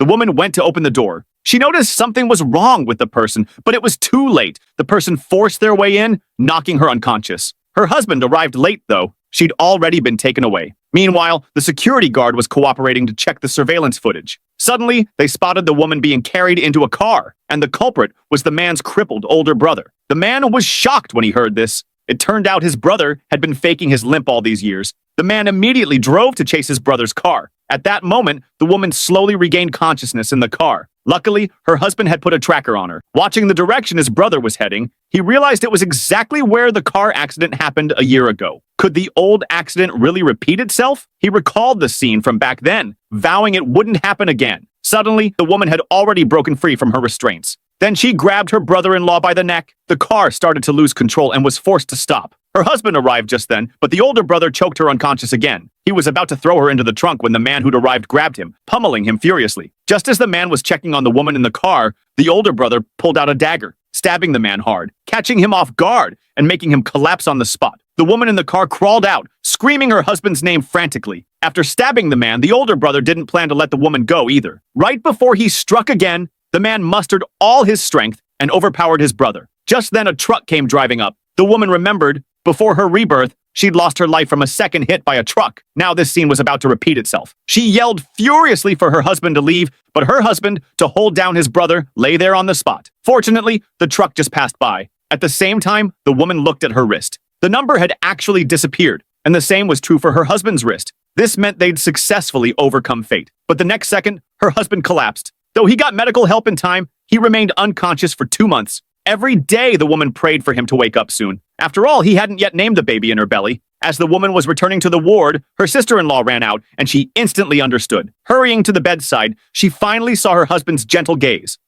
The woman went to open the door. She noticed something was wrong with the person, but it was too late. The person forced their way in, knocking her unconscious. Her husband arrived late, though. She'd already been taken away. Meanwhile, the security guard was cooperating to check the surveillance footage. Suddenly, they spotted the woman being carried into a car, and the culprit was the man's crippled older brother. The man was shocked when he heard this. It turned out his brother had been faking his limp all these years. The man immediately drove to chase his brother's car. At that moment, the woman slowly regained consciousness in the car. Luckily, her husband had put a tracker on her. Watching the direction his brother was heading, he realized it was exactly where the car accident happened a year ago. Could the old accident really repeat itself? He recalled the scene from back then, vowing it wouldn't happen again. Suddenly, the woman had already broken free from her restraints. Then she grabbed her brother-in-law by the neck. The car started to lose control and was forced to stop. Her husband arrived just then, but the older brother choked her unconscious again. He was about to throw her into the trunk when the man who'd arrived grabbed him, pummeling him furiously. Just as the man was checking on the woman in the car, the older brother pulled out a dagger, stabbing the man hard, catching him off guard and making him collapse on the spot. The woman in the car crawled out, screaming her husband's name frantically. After stabbing the man, the older brother didn't plan to let the woman go either. Right before he struck again, the man mustered all his strength and overpowered his brother. Just then a truck came driving up. The woman remembered, before her rebirth, she'd lost her life from a second hit by a truck. Now this scene was about to repeat itself. She yelled furiously for her husband to leave, but her husband, to hold down his brother, lay there on the spot. Fortunately, the truck just passed by. At the same time, the woman looked at her wrist. The number had actually disappeared, and the same was true for her husband's wrist. This meant they'd successfully overcome fate. But the next second, her husband collapsed. Though he got medical help in time, he remained unconscious for 2 months. Every day, the woman prayed for him to wake up soon. After all, he hadn't yet named the baby in her belly. As the woman was returning to the ward, her sister-in-law ran out, and she instantly understood. Hurrying to the bedside, she finally saw her husband's gentle gaze.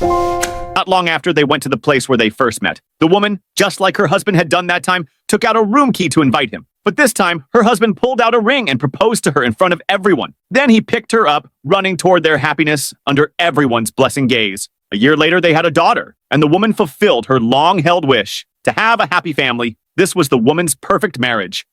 Not long after, they went to the place where they first met. The woman, just like her husband had done that time, took out a room key to invite him. But this time, her husband pulled out a ring and proposed to her in front of everyone. Then he picked her up, running toward their happiness under everyone's blessing gaze. A year later, they had a daughter, and the woman fulfilled her long-held wish to have a happy family. This was the woman's perfect marriage.